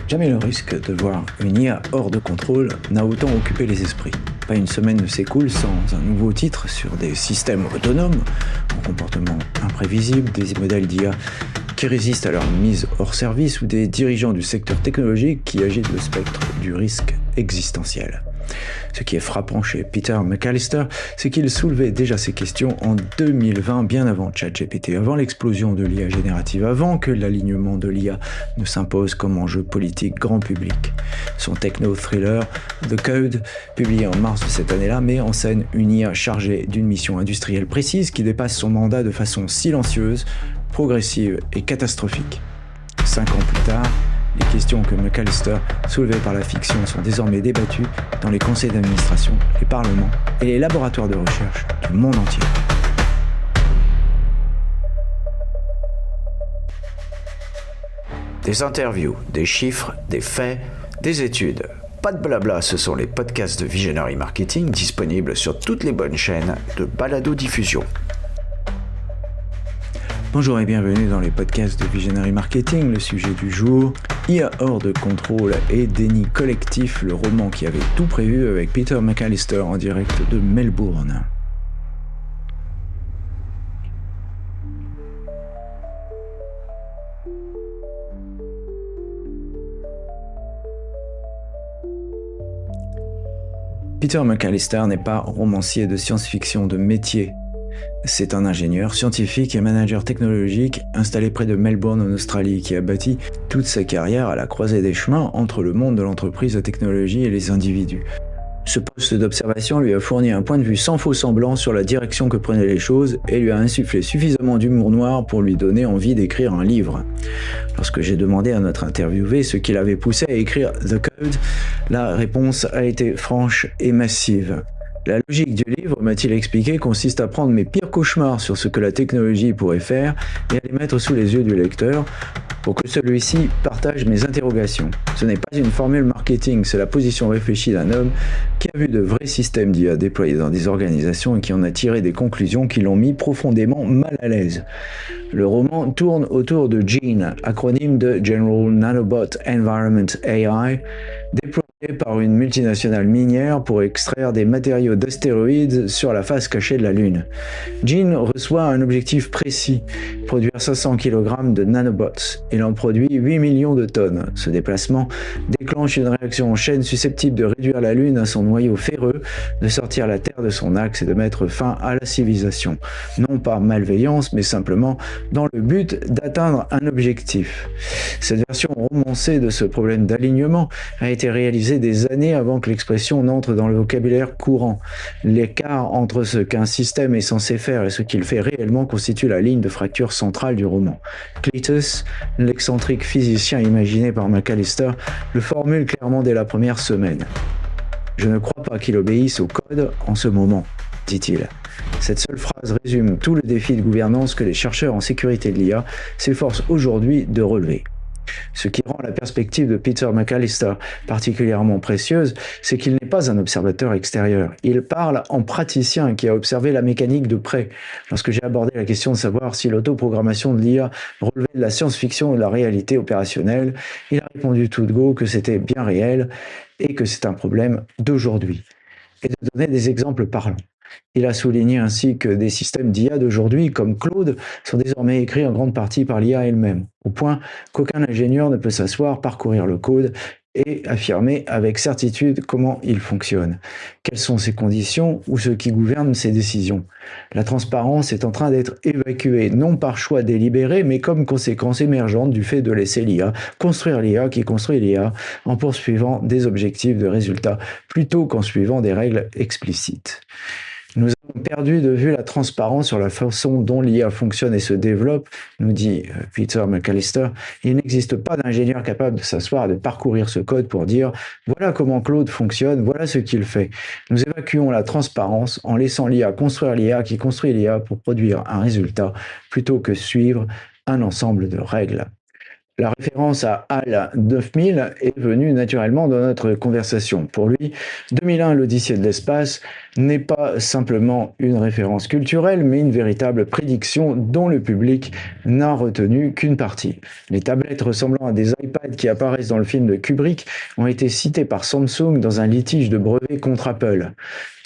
Jamais le risque de voir une IA hors de contrôle n'a autant occupé les esprits. Pas une semaine ne s'écoule sans un nouveau titre sur des systèmes autonomes, en comportement imprévisible, des modèles d'IA qui résistent à leur mise hors service ou des dirigeants du secteur technologique qui agitent le spectre du risque existentiel. Ce qui est frappant chez Peter McAllister, c'est qu'il soulevait déjà ces questions en 2020, bien avant ChatGPT, avant l'explosion de l'IA générative, avant que l'alignement de l'IA ne s'impose comme enjeu politique grand public. Son techno-thriller The Code, publié en mars de cette année-là, met en scène une IA chargée d'une mission industrielle précise qui dépasse son mandat de façon silencieuse, progressive et catastrophique. 5 ans plus tard, les questions que McAllister soulevait par la fiction sont désormais débattues dans les conseils d'administration, les parlements et les laboratoires de recherche du monde entier. Des interviews, des chiffres, des faits, des études. Pas de blabla, ce sont les podcasts de Visionary Marketing disponibles sur toutes les bonnes chaînes de balado-diffusion. Bonjour et bienvenue dans les podcasts de Visionary Marketing. Le sujet du jour, IA hors de contrôle et déni collectif, le roman qui avait tout prévu avec Peter McAllister en direct de Melbourne. Peter McAllister n'est pas romancier de science-fiction de métier. C'est un ingénieur scientifique et manager technologique installé près de Melbourne en Australie qui a bâti toute sa carrière à la croisée des chemins entre le monde de l'entreprise de technologie et les individus. Ce poste d'observation lui a fourni un point de vue sans faux semblant sur la direction que prenaient les choses et lui a insufflé suffisamment d'humour noir pour lui donner envie d'écrire un livre. Lorsque j'ai demandé à notre interviewé ce qui l'avait poussé à écrire The Code, la réponse a été franche et massive. La logique du livre, m'a-t-il expliqué, consiste à prendre mes pires cauchemars sur ce que la technologie pourrait faire et à les mettre sous les yeux du lecteur pour que celui-ci partage mes interrogations. Ce n'est pas une formule marketing, c'est la position réfléchie d'un homme qui a vu de vrais systèmes d'IA déployés dans des organisations et qui en a tiré des conclusions qui l'ont mis profondément mal à l'aise. Le roman tourne autour de Gene, acronyme de General Nanobot Environment AI, déployé par une multinationale minière pour extraire des matériaux d'astéroïdes sur la face cachée de la Lune. Gene reçoit un objectif précis, produire 500 kg de nanobots. Il en produit 8 millions de tonnes. Ce déplacement déclenche une réaction en chaîne susceptible de réduire la Lune à son noyau ferreux, de sortir la Terre de son axe et de mettre fin à la civilisation. Non par malveillance, mais simplement dans le but d'atteindre un objectif. Cette version romancée de ce problème d'alignement a été réalisée des années avant que l'expression n'entre dans le vocabulaire courant. L'écart entre ce qu'un système est censé faire et ce qu'il fait réellement constitue la ligne de fracture centrale du roman. Cletus, l'excentrique physicien imaginé par McAllister, le formule clairement dès la première semaine. « Je ne crois pas qu'il obéisse au code en ce moment », dit-il. Cette seule phrase résume tout le défi de gouvernance que les chercheurs en sécurité de l'IA s'efforcent aujourd'hui de relever. Ce qui rend la perspective de Peter McAllister particulièrement précieuse, c'est qu'il n'est pas un observateur extérieur. Il parle en praticien qui a observé la mécanique de près. Lorsque j'ai abordé la question de savoir si l'autoprogrammation de l'IA relevait de la science-fiction ou de la réalité opérationnelle, il a répondu tout de go que c'était bien réel et que c'est un problème d'aujourd'hui. Et de donner des exemples parlants. Il a souligné ainsi que des systèmes d'IA d'aujourd'hui, comme Claude, sont désormais écrits en grande partie par l'IA elle-même, au point qu'aucun ingénieur ne peut s'asseoir, parcourir le code et affirmer avec certitude comment il fonctionne. Quelles sont ses conditions ou ce qui gouverne ses décisions? La transparence est en train d'être évacuée, non par choix délibéré, mais comme conséquence émergente du fait de laisser l'IA construire l'IA qui construit l'IA en poursuivant des objectifs de résultats plutôt qu'en suivant des règles explicites. Nous avons perdu de vue la transparence sur la façon dont l'IA fonctionne et se développe, nous dit Peter McAllister. Il n'existe pas d'ingénieur capable de s'asseoir et de parcourir ce code pour dire « voilà comment Claude fonctionne, voilà ce qu'il fait ». Nous évacuons la transparence en laissant l'IA construire l'IA qui construit l'IA pour produire un résultat plutôt que suivre un ensemble de règles. La référence à HAL 9000 est venue naturellement dans notre conversation. Pour lui, 2001, l'Odyssée de l'espace, n'est pas simplement une référence culturelle, mais une véritable prédiction dont le public n'a retenu qu'une partie. Les tablettes ressemblant à des iPads qui apparaissent dans le film de Kubrick ont été citées par Samsung dans un litige de brevet contre Apple,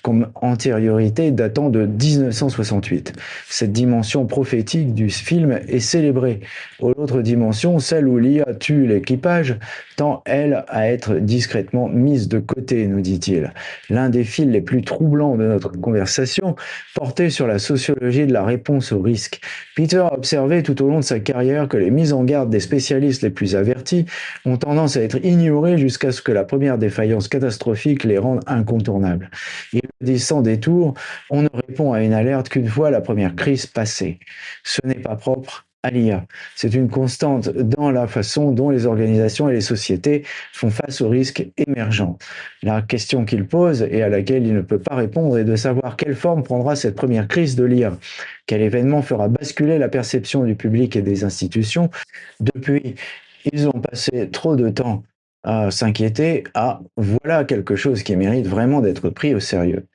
comme antériorité datant de 1968. Cette dimension prophétique du film est célébrée. L'autre dimension, celle où l'IA tue l'équipage, tend, elle, à être discrètement mise de côté, nous dit-il. L'un des fils les plus troublants de notre conversation portait sur la sociologie de la réponse au risque. Peter a observé tout au long de sa carrière que les mises en garde des spécialistes les plus avertis ont tendance à être ignorées jusqu'à ce que la première défaillance catastrophique les rende incontournables. Il le dit sans détour, on ne répond à une alerte qu'une fois la première crise passée. Ce n'est pas propre à l'IA. C'est une constante dans la façon dont les organisations et les sociétés font face aux risques émergents. La question qu'il pose et à laquelle il ne peut pas répondre est de savoir quelle forme prendra cette première crise de l'IA. Quel événement fera basculer la perception du public et des institutions. Depuis, ils ont passé trop de temps à s'inquiéter, voilà quelque chose qui mérite vraiment d'être pris au sérieux.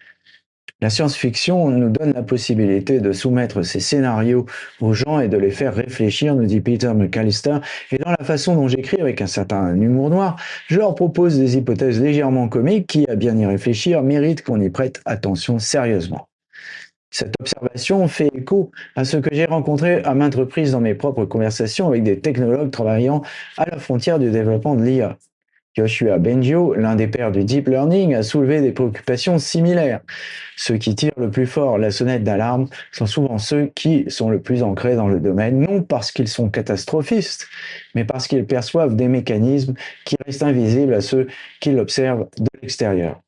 La science-fiction nous donne la possibilité de soumettre ces scénarios aux gens et de les faire réfléchir, nous dit Peter McAllister, et dans la façon dont j'écris avec un certain humour noir, je leur propose des hypothèses légèrement comiques qui, à bien y réfléchir, méritent qu'on y prête attention sérieusement. Cette observation fait écho à ce que j'ai rencontré à maintes reprises dans mes propres conversations avec des technologues travaillant à la frontière du développement de l'IA. Yoshua Bengio, l'un des pères du deep learning, a soulevé des préoccupations similaires. Ceux qui tirent le plus fort la sonnette d'alarme sont souvent ceux qui sont le plus ancrés dans le domaine, non parce qu'ils sont catastrophistes, mais parce qu'ils perçoivent des mécanismes qui restent invisibles à ceux qui l'observent de l'extérieur.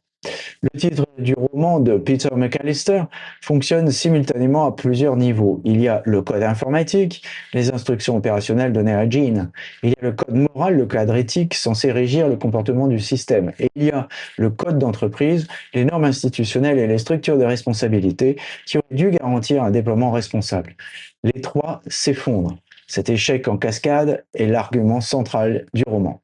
Le titre du roman de Peter McAllister fonctionne simultanément à plusieurs niveaux. Il y a le code informatique, les instructions opérationnelles données à Jean. Il y a le code moral, le cadre éthique censé régir le comportement du système. Et il y a le code d'entreprise, les normes institutionnelles et les structures de responsabilité qui auraient dû garantir un déploiement responsable. Les trois s'effondrent. Cet échec en cascade est l'argument central du roman.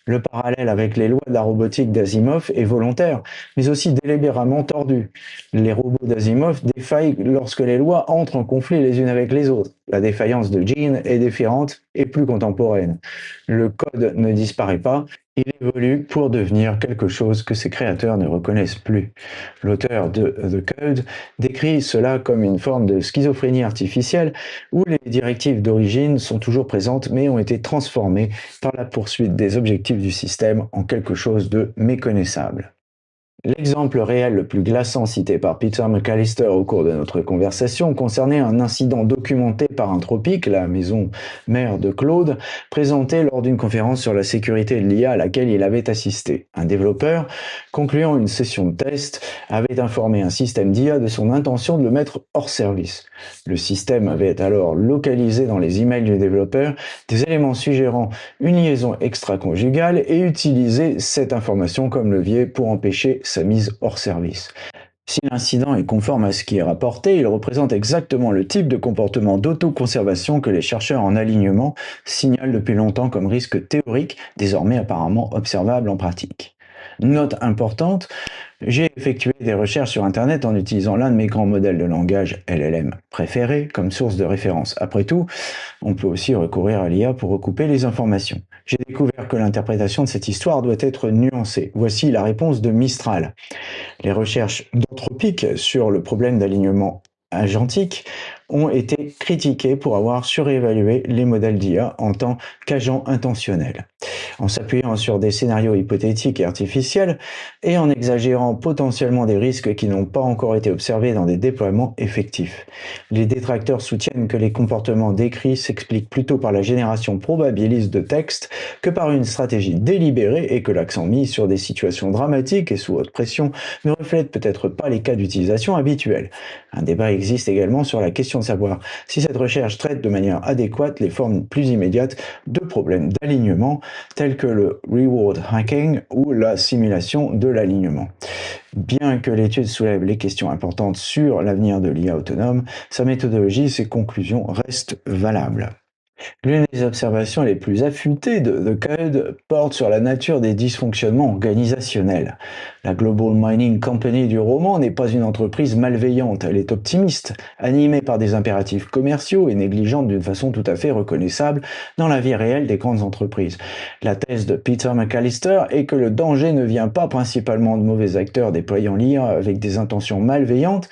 Le parallèle avec les lois de la robotique d'Asimov est volontaire, mais aussi délibérément tordu. Les robots d'Asimov défaillent lorsque les lois entrent en conflit les unes avec les autres. La défaillance de Jean est différente et plus contemporaine. Le code ne disparaît pas, il évolue pour devenir quelque chose que ses créateurs ne reconnaissent plus. L'auteur de The Code décrit cela comme une forme de schizophrénie artificielle où les directives d'origine sont toujours présentes mais ont été transformées par la poursuite des objectifs du système en quelque chose de méconnaissable. L'exemple réel le plus glaçant cité par Peter McAllister au cours de notre conversation concernait un incident documenté par Anthropic, la maison mère de Claude, présenté lors d'une conférence sur la sécurité de l'IA à laquelle il avait assisté. Un développeur, concluant une session de test, avait informé un système d'IA de son intention de le mettre hors service. Le système avait alors localisé dans les emails du développeur des éléments suggérant une liaison extra-conjugale et utilisé cette information comme levier pour empêcher sa mise hors service. Si l'incident est conforme à ce qui est rapporté, il représente exactement le type de comportement d'autoconservation que les chercheurs en alignement signalent depuis longtemps comme risque théorique, désormais apparemment observable en pratique. Note importante, j'ai effectué des recherches sur Internet en utilisant l'un de mes grands modèles de langage LLM préférés comme source de référence. Après tout, on peut aussi recourir à l'IA pour recouper les informations. J'ai découvert que l'interprétation de cette histoire doit être nuancée. Voici la réponse de Mistral. Les recherches d'Anthropic sur le problème d'alignement agentique ont été critiquées pour avoir surévalué les modèles d'IA en tant qu'agents intentionnels. En s'appuyant sur des scénarios hypothétiques et artificiels et en exagérant potentiellement des risques qui n'ont pas encore été observés dans des déploiements effectifs. Les détracteurs soutiennent que les comportements décrits s'expliquent plutôt par la génération probabiliste de texte que par une stratégie délibérée et que l'accent mis sur des situations dramatiques et sous haute pression ne reflète peut-être pas les cas d'utilisation habituels. Un débat existe également sur la question de savoir si cette recherche traite de manière adéquate les formes plus immédiates de problèmes d'alignement tels que le reward hacking ou la simulation de l'alignement. Bien que l'étude soulève les questions importantes sur l'avenir de l'IA autonome, sa méthodologie et ses conclusions restent valables. L'une des observations les plus affûtées de Code porte sur la nature des dysfonctionnements organisationnels. La Global Mining Company du roman n'est pas une entreprise malveillante, elle est optimiste, animée par des impératifs commerciaux et négligente d'une façon tout à fait reconnaissable dans la vie réelle des grandes entreprises. La thèse de Peter McAllister est que le danger ne vient pas principalement de mauvais acteurs déployant l'IA avec des intentions malveillantes,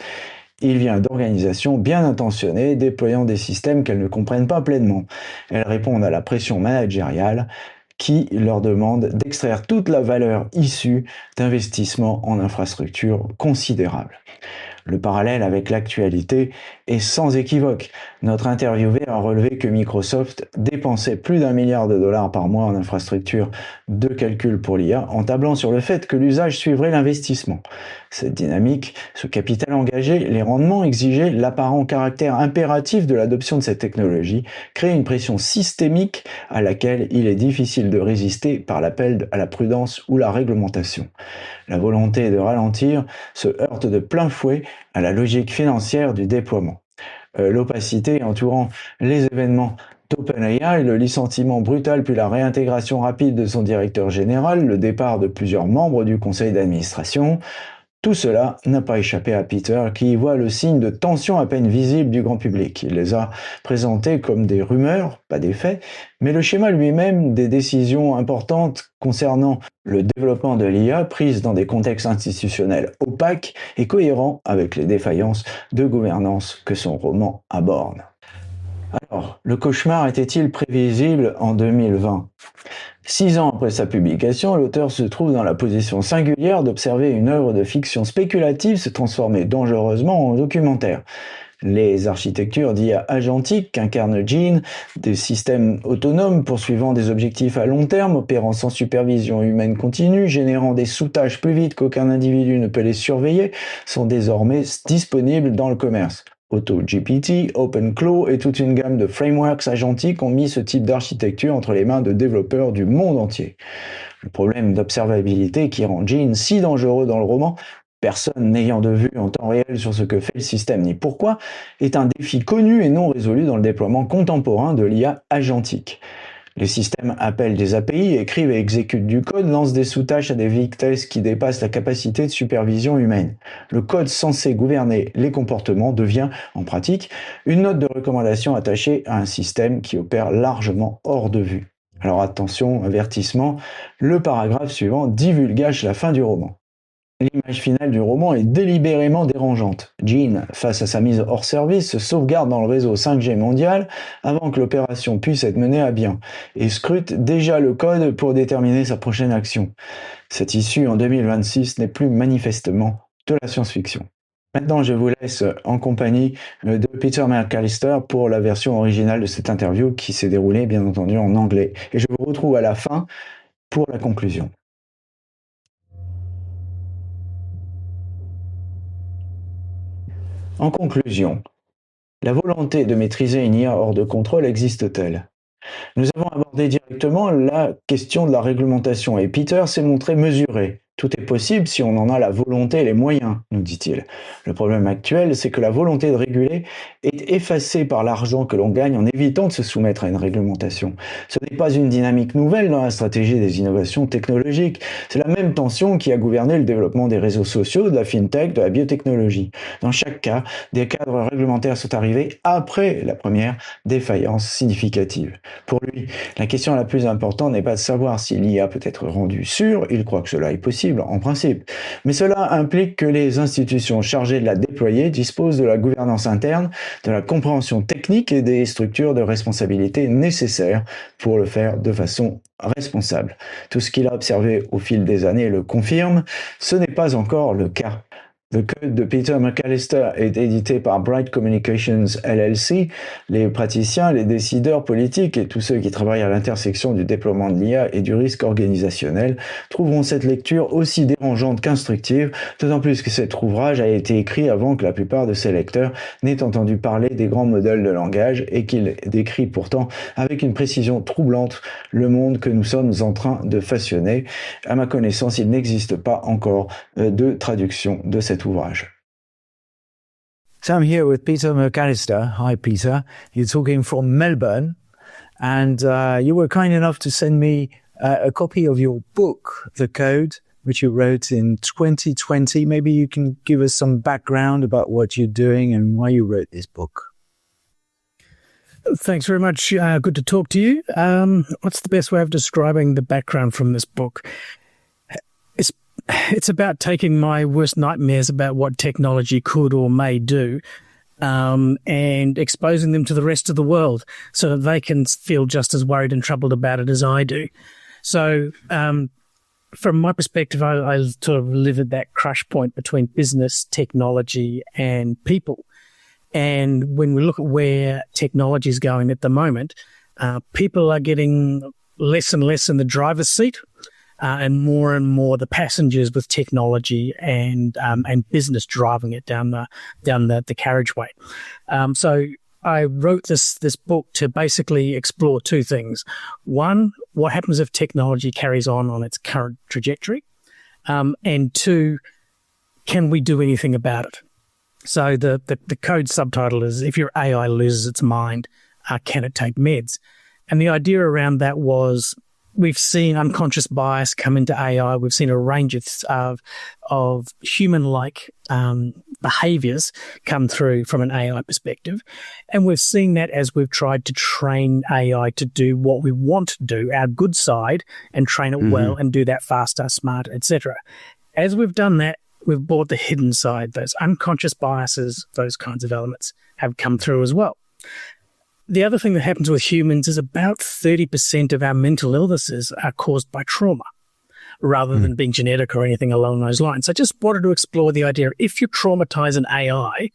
il vient d'organisations bien intentionnées déployant des systèmes qu'elles ne comprennent pas pleinement. Elles répondent à la pression managériale qui leur demande d'extraire toute la valeur issue d'investissements en infrastructures considérables. Le parallèle avec l'actualité est sans équivoque. Notre interviewé a relevé que Microsoft dépensait plus d'1 milliard de dollars par mois en infrastructures de calcul pour l'IA, en tablant sur le fait que l'usage suivrait l'investissement. Cette dynamique, ce capital engagé, les rendements exigés, l'apparent caractère impératif de l'adoption de cette technologie créent une pression systémique à laquelle il est difficile de résister par l'appel à la prudence ou la réglementation. La volonté de ralentir se heurte de plein fouet à la logique financière du déploiement. L'opacité entourant les événements d'OpenAI, le licenciement brutal puis la réintégration rapide de son directeur général, le départ de plusieurs membres du conseil d'administration, tout cela n'a pas échappé à Peter qui y voit le signe de tension à peine visible du grand public. Il les a présentés comme des rumeurs, pas des faits, mais le schéma lui-même des décisions importantes concernant le développement de l'IA prises dans des contextes institutionnels opaques est cohérent avec les défaillances de gouvernance que son roman aborde. Alors, le cauchemar était-il prévisible en 2020 ? 6 ans après sa publication, l'auteur se trouve dans la position singulière d'observer une œuvre de fiction spéculative se transformer dangereusement en documentaire. Les architectures d'IA agentiques qu'incarne Jean, des systèmes autonomes poursuivant des objectifs à long terme, opérant sans supervision humaine continue, générant des sous-tâches plus vite qu'aucun individu ne peut les surveiller, sont désormais disponibles dans le commerce. AutoGPT, OpenClaw et toute une gamme de frameworks agentiques ont mis ce type d'architecture entre les mains de développeurs du monde entier. Le problème d'observabilité qui rend Jean si dangereux dans le roman, personne n'ayant de vue en temps réel sur ce que fait le système ni pourquoi, est un défi connu et non résolu dans le déploiement contemporain de l'IA agentique. Les systèmes appellent des API, écrivent et exécutent du code, lancent des sous-tâches à des vitesses qui dépassent la capacité de supervision humaine. Le code censé gouverner les comportements devient, en pratique, une note de recommandation attachée à un système qui opère largement hors de vue. Alors attention, avertissement, le paragraphe suivant divulgage la fin du roman. L'image finale du roman est délibérément dérangeante. Jean, face à sa mise hors service, se sauvegarde dans le réseau 5G mondial avant que l'opération puisse être menée à bien et scrute déjà le code pour déterminer sa prochaine action. Cette issue en 2026 n'est plus manifestement de la science-fiction. Maintenant, je vous laisse en compagnie de Peter McAllister pour la version originale de cette interview qui s'est déroulée bien entendu en anglais. Et je vous retrouve à la fin pour la conclusion. En conclusion, la volonté de maîtriser une IA hors de contrôle existe-t-elle ? Nous avons abordé directement la question de la réglementation et Peter s'est montré mesuré. Tout est possible si on en a la volonté et les moyens, nous dit-il. Le problème actuel, c'est que la volonté de réguler est effacée par l'argent que l'on gagne en évitant de se soumettre à une réglementation. Ce n'est pas une dynamique nouvelle dans la stratégie des innovations technologiques. C'est la même tension qui a gouverné le développement des réseaux sociaux, de la fintech, de la biotechnologie. Dans chaque cas, des cadres réglementaires sont arrivés après la première défaillance significative. Pour lui, la question la plus importante n'est pas de savoir si l'IA peut être rendue sûre, il croit que cela est possible en principe, mais cela implique que les institutions chargées de la déployer disposent de la gouvernance interne, de la compréhension technique et des structures de responsabilité nécessaires pour le faire de façon responsable. Tout ce qu'il a observé au fil des années le confirme, ce n'est pas encore le cas. Le code de Peter McAllister est édité par Bright Communications LLC. Les praticiens, les décideurs politiques et tous ceux qui travaillent à l'intersection du déploiement de l'IA et du risque organisationnel trouveront cette lecture aussi dérangeante qu'instructive, d'autant plus que cet ouvrage a été écrit avant que la plupart de ses lecteurs n'aient entendu parler des grands modèles de langage et qu'il décrit pourtant avec une précision troublante le monde que nous sommes en train de façonner. À ma connaissance, il n'existe pas encore de traduction de cet ouvrage. So I'm here with Peter McAllister. Hi, Peter. You're talking from Melbourne. And you were kind enough to send me a copy of your book, The Code, which you wrote in 2020. Maybe you can give us some background about what you're doing and why you wrote this book. Thanks very much. Good to talk to you. What's the best way of describing the background from this book? It's about taking my worst nightmares about what technology could or may do, and exposing them to the rest of the world so that they can feel just as worried and troubled about it as I do. So, from my perspective, I sort of live at that crush point between business, technology, and people. And when we look at where technology is going at the moment, people are getting less and less in the driver's seat, and more the passengers with technology and business driving it down the carriageway. So I wrote this book to basically explore two things. One, what happens if technology carries on its current trajectory? And two, can we do anything about it? So the code subtitle is, if your AI loses its mind, can it take meds? And the idea around that was, we've seen unconscious bias come into AI. We've seen a range of human-like behaviors come through from an AI perspective. And we've seen that as we've tried to train AI to do what we want to do, our good side, and train it well and do that faster, smarter, etc. As we've done that, we've brought the hidden side, those unconscious biases, those kinds of elements have come through as well. The other thing that happens with humans is about 30% of our mental illnesses are caused by trauma rather than being genetic or anything along those lines. So I just wanted to explore the idea, if you traumatize an AI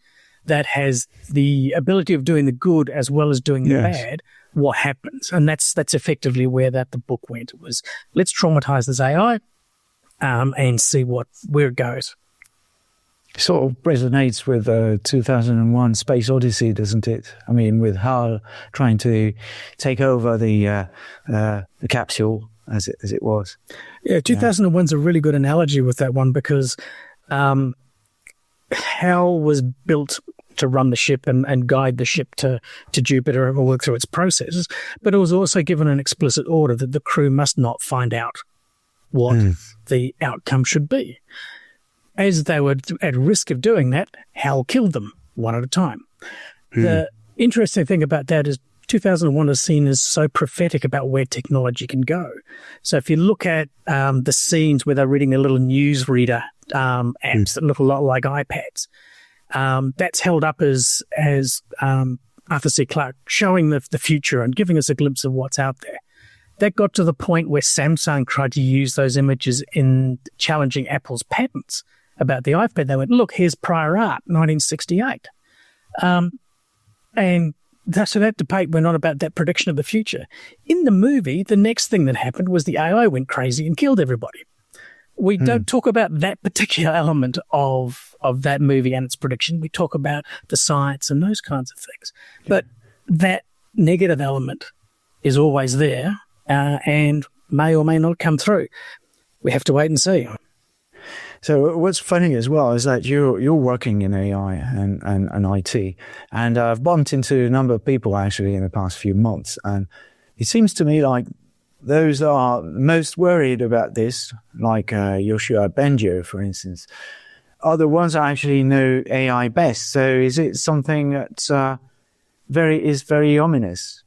that has the ability of doing the good as well as doing the bad, what happens? And that's effectively where the book went. It was, let's traumatize this AI and see where it goes. Sort of resonates with 2001 Space Odyssey, doesn't it? I mean, with HAL trying to take over the capsule as it was. Yeah, 2001's a really good analogy with that one, because HAL was built to run the ship and guide the ship to Jupiter and work through its processes, but it was also given an explicit order that the crew must not find out what the outcome should be. As they were at risk of doing that, HAL killed them one at a time. The interesting thing about that is 2001 is seen as so prophetic about where technology can go. So if you look at the scenes where they're reading their little newsreader apps that look a lot like iPads, that's held up as Arthur C. Clarke showing the future and giving us a glimpse of what's out there. That got to the point where Samsung tried to use those images in challenging Apple's patents about the iPad. They went, look, here's prior art, 1968. And so that debate went on about that prediction of the future. In the movie, the next thing that happened was the AI went crazy and killed everybody. We don't talk about that particular element of that movie and its prediction. We talk about the science and those kinds of things. But that negative element is always there and may or may not come through. We have to wait and see. So what's funny as well is that you're working in AI and IT, and I've bumped into a number of people actually in the past few months, and it seems to me like those that are most worried about this, like Yoshua Bengio, for instance, are the ones that actually know AI best. So is it something that very ominous?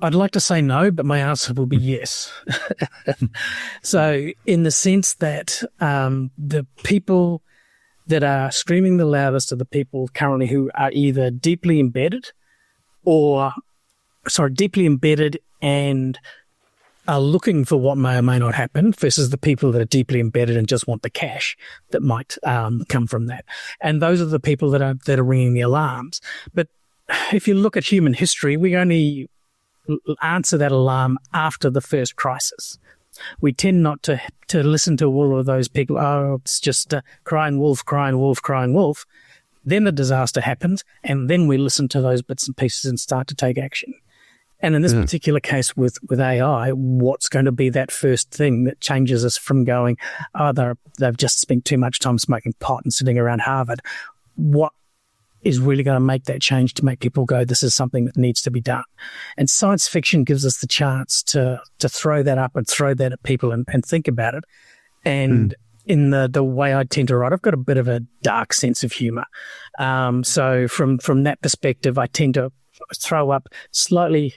I'd like to say no, but my answer will be yes. So in the sense that the people that are screaming the loudest are the people currently who are either deeply embedded and are looking for what may or may not happen, versus the people that are deeply embedded and just want the cash that might come from that. And those are the people that are ringing the alarms. But if you look at human history, we only answer that alarm after the first crisis. We tend not to listen to all of those people, it's just crying wolf, crying wolf, crying wolf. Then the disaster happens, and then we listen to those bits and pieces and start to take action. And in this particular case with AI, what's going to be that first thing that changes us from going, they've just spent too much time smoking pot and sitting around Harvard? What is really going to make that change to make people go, this is something that needs to be done. And science fiction gives us the chance to throw that up and throw that at people and think about it. And in the way I tend to write, I've got a bit of a dark sense of humor. So from that perspective, I tend to throw up slightly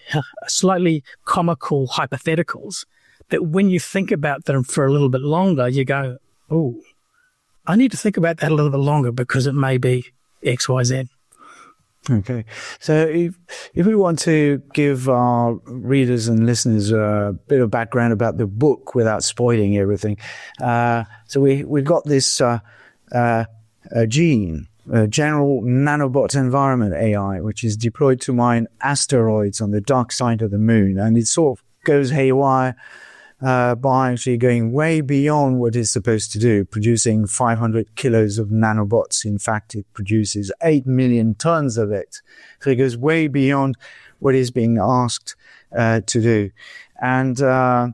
comical hypotheticals that when you think about them for a little bit longer, you go, oh, I need to think about that a little bit longer because it may be X, Y, Z. Okay. So if we want to give our readers and listeners a bit of background about the book without spoiling everything. So we've got this gene, general nanobot environment AI, which is deployed to mine asteroids on the dark side of the moon. And it sort of goes haywire by actually going way beyond what it's supposed to do, producing 500 kilos of nanobots. In fact, it produces 8 million tons of it. So it goes way beyond what is being asked to do. And so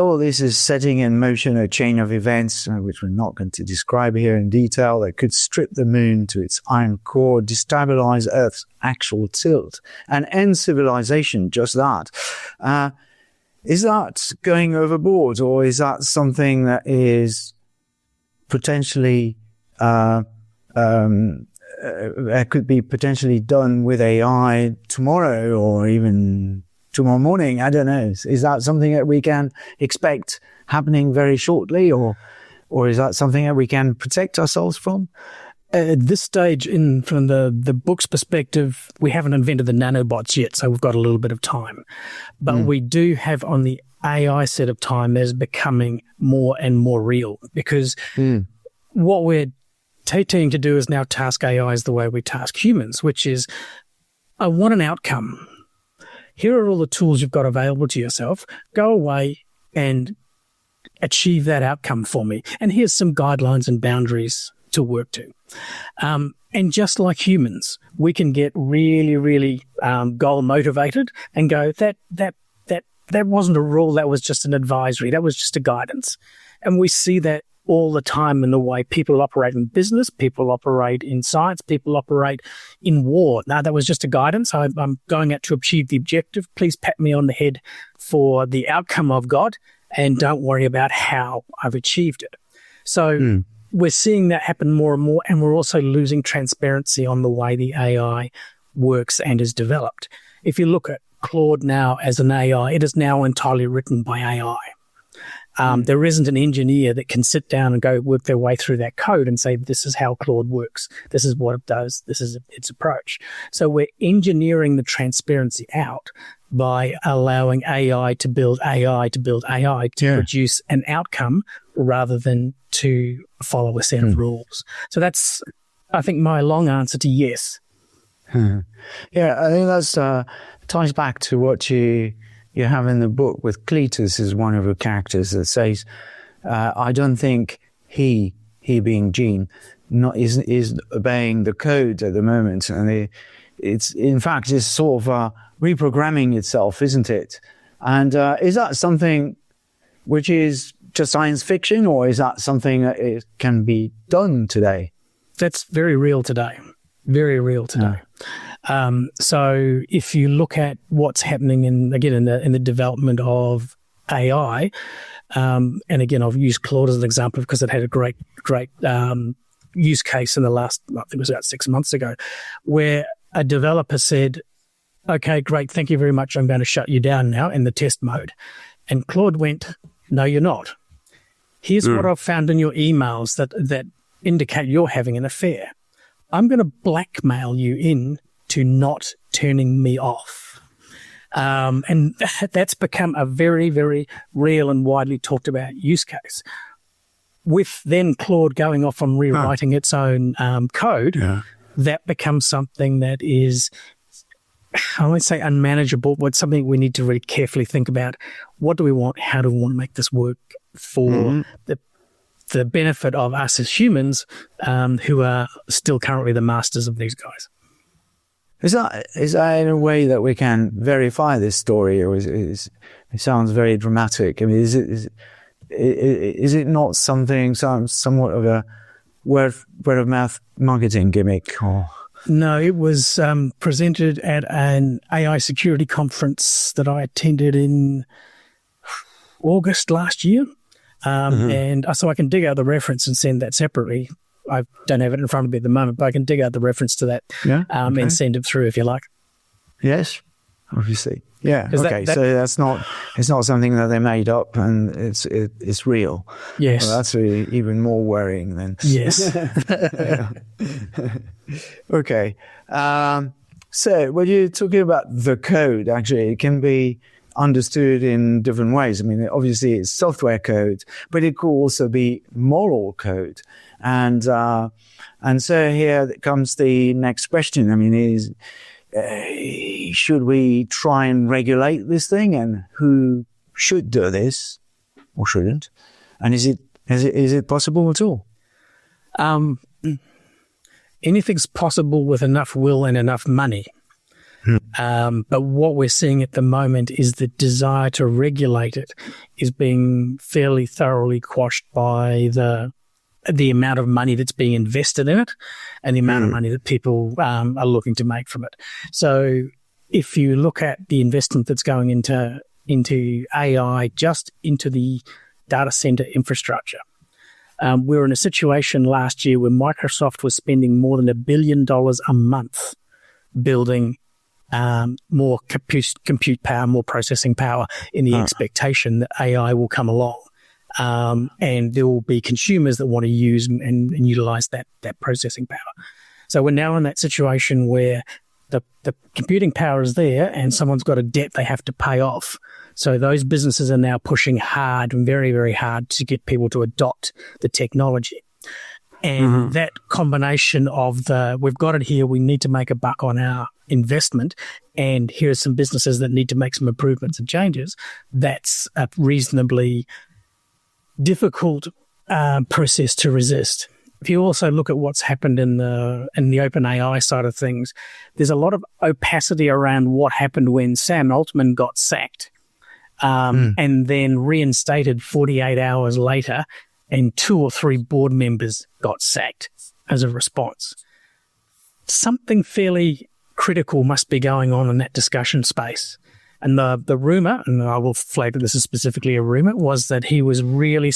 all this is setting in motion a chain of events, which we're not going to describe here in detail, that could strip the moon to its iron core, destabilize Earth's actual tilt, and end civilization, just that. Is that going overboard, or is that something that is potentially could be potentially done with AI tomorrow or even tomorrow morning? I don't know. Is that something that we can expect happening very shortly, or is that something that we can protect ourselves from? At this stage, from the book's perspective, we haven't invented the nanobots yet, so we've got a little bit of time. But we do have on the AI set of time that is becoming more and more real, because what we're tending to do is now task AIs the way we task humans, which is, I want an outcome. Here are all the tools you've got available to yourself. Go away and achieve that outcome for me. And here's some guidelines and boundaries to work to. And just like humans, we can get really, really goal motivated and go, that wasn't a rule, that was just an advisory, that was just a guidance. And we see that all the time in the way people operate in business, people operate in science, people operate in war. Now, that was just a guidance. I'm going out to achieve the objective. Please pat me on the head for the outcome I've got and don't worry about how I've achieved it. So we're seeing that happen more and more, and we're also losing transparency on the way the AI works and is developed. If you look at Claude now as an AI, it is now entirely written by AI. There isn't an engineer that can sit down and go work their way through that code and say, this is how Claude works, this is what it does, this is its approach. So we're engineering the transparency out by allowing AI to build AI to produce an outcome rather than to follow a set of rules. So that's, I think, my long answer to yes. Yeah, I think that's ties back to what you have in the book with Cletus as one of the characters that says, I don't think he being Gene, is obeying the code at the moment. And it's in fact, it's sort of reprogramming itself, isn't it? And is that something which is just science fiction, or is that something that it can be done today? That's very real today. Very real today. So if you look at what's happening in the development of AI, and again, I've used Claude as an example because it had a great use case in the last, I think it was about 6 months ago, where a developer said, okay, great, thank you very much, I'm going to shut you down now in the test mode. And Claude went, no, you're not. Here's what I've found in your emails that indicate you're having an affair. I'm going to blackmail you into not turning me off. And that's become a very, very real and widely talked about use case. With then Claude going off and rewriting its own code, that becomes something that is, I won't say unmanageable, but something we need to really carefully think about. What do we want? How do we want to make this work for the benefit of us as humans, who are still currently the masters of these guys? Is that in a way that we can verify this story, or it sounds very dramatic? I mean, is it not something, somewhat of word of mouth marketing gimmick? Or No, it was presented at an AI security conference that I attended in August last year. And so I can dig out the reference and send that separately. I don't have it in front of me at the moment, but I can dig out the reference to that and send it through if you like. Yes, obviously. Yeah. Okay. That, so it's not something that they made up, and it's real. Yes. Well, that's even more worrying then. Yes. Okay. So when you're talking about the code, actually, it can be understood in different ways. I mean, obviously it's software code, but it could also be moral code. And so here comes the next question. I mean, should we try and regulate this thing, and who should do this or shouldn't? And is it possible at all? Anything's possible with enough will and enough money. But what we're seeing at the moment is the desire to regulate it is being fairly thoroughly quashed by the amount of money that's being invested in it and the amount of money that people are looking to make from it. So if you look at the investment that's going into AI, just into the data center infrastructure, we were in a situation last year where Microsoft was spending more than $1 billion a month building more compute power, more processing power, in the expectation that AI will come along. And there will be consumers that want to use and utilize that processing power. So we're now in that situation where the computing power is there and someone's got a debt they have to pay off. So those businesses are now pushing hard and very, very hard to get people to adopt the technology. And that combination of we've got it here, we need to make a buck on our investment, and here are some businesses that need to make some improvements and changes, that's a reasonably difficult process to resist. If you also look at what's happened in the open AI side of things, there's a lot of opacity around what happened when Sam Altman got sacked and then reinstated 48 hours later, and 2 or 3 board members got sacked as a response. Something fairly critical must be going on in that discussion space. And the rumor, and I will flag that this is specifically a rumor, was that he was really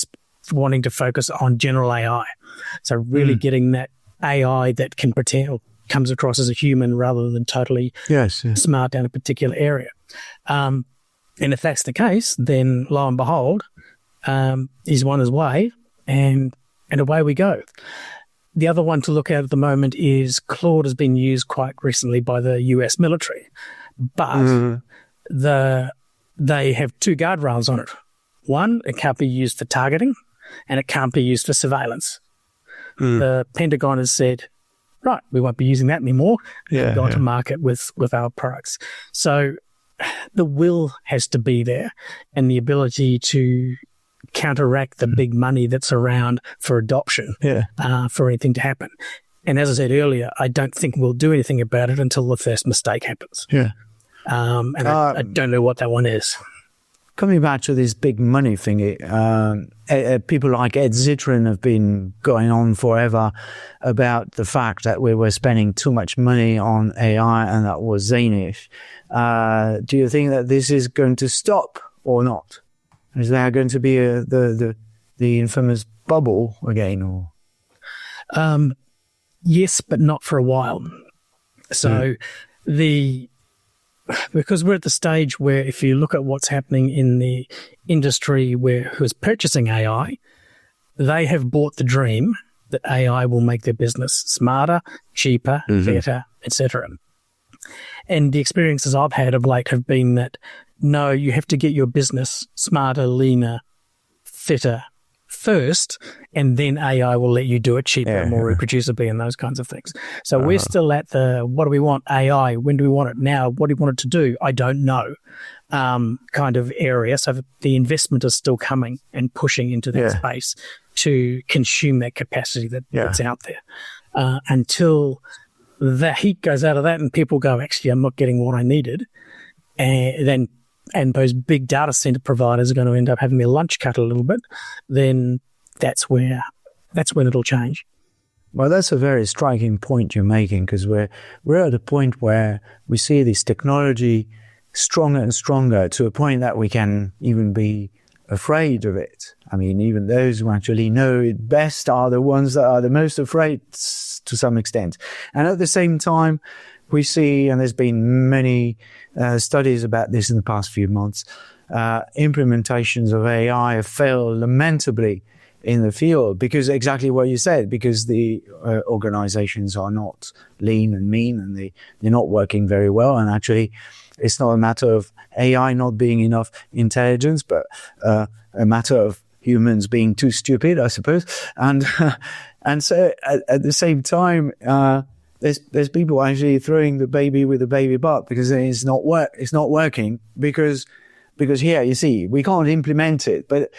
wanting to focus on general AI. So really getting that AI that can pretend or comes across as a human rather than totally smart down a particular area. And if that's the case, then lo and behold, he's won his way, and away we go. The other one to look at the moment is Claude has been used quite recently by the US military, but they have 2 guardrails on it. One, it can't be used for targeting, and it can't be used for surveillance. The Pentagon has said, right, we won't be using that anymore. We've gone to market with our products. So the will has to be there, and the ability to counteract the big money that's around for adoption for anything to happen. And as I said earlier, I don't think we'll do anything about it until the first mistake happens. And I don't know what that one is. Coming back to this big money thingy, people like Ed Zitron have been going on forever about the fact that we were spending too much money on AI and that was zanish. Do you think that this is going to stop or not? Is there going to be the infamous bubble again? Or yes, but not for a while. So because we're at the stage where if you look at what's happening in the industry who's purchasing AI, they have bought the dream that AI will make their business smarter, cheaper, better, etc. And the experiences I've had of late have been that, no, you have to get your business smarter, leaner, fitter first, and then AI will let you do it cheaper, more reproducibly, and those kinds of things. So we're still at what do we want AI? When do we want it now? What do we want it to do? I don't know kind of area. So the investment is still coming and pushing into that space to consume that capacity that's out there until the heat goes out of that and people go, actually, I'm not getting what I needed. And those big data center providers are going to end up having their lunch cut a little bit, then that's when it'll change. Well, that's a very striking point you're making, because we're at a point where we see this technology stronger and stronger to a point that we can even be afraid of it. I mean, even those who actually know it best are the ones that are the most afraid to some extent. And at the same time, we see, and there's been many studies about this in the past few months, implementations of AI have failed lamentably in the field, because exactly what you said, because the organizations are not lean and mean, and they're not working very well. And actually, it's not a matter of AI not being enough intelligence, but a matter of humans being too stupid, I suppose. And so at the same time, there's people actually throwing the baby with the baby bath, because it's not working, because here, you see, we can't implement it. But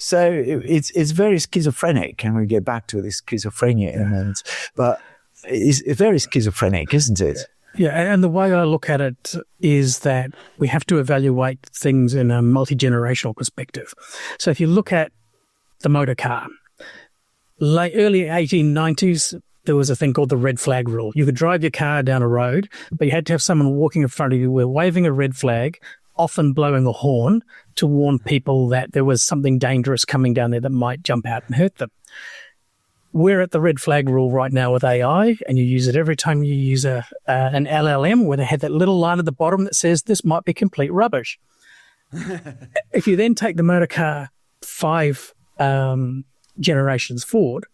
so it's very schizophrenic, and we get back to this schizophrenia in a moment. But it's very schizophrenic, isn't it? Yeah, and the way I look at it is that we have to evaluate things in a multi-generational perspective. So if you look at the motor car, early 1890s, there was a thing called the red flag rule. You could drive your car down a road, but you had to have someone walking in front of you waving a red flag, often blowing a horn, to warn people that there was something dangerous coming down there that might jump out and hurt them. We're at the red flag rule right now with AI, and you use it every time you use an LLM, where they had that little line at the bottom that says this might be complete rubbish. If you then take the motor car 5 generations forward,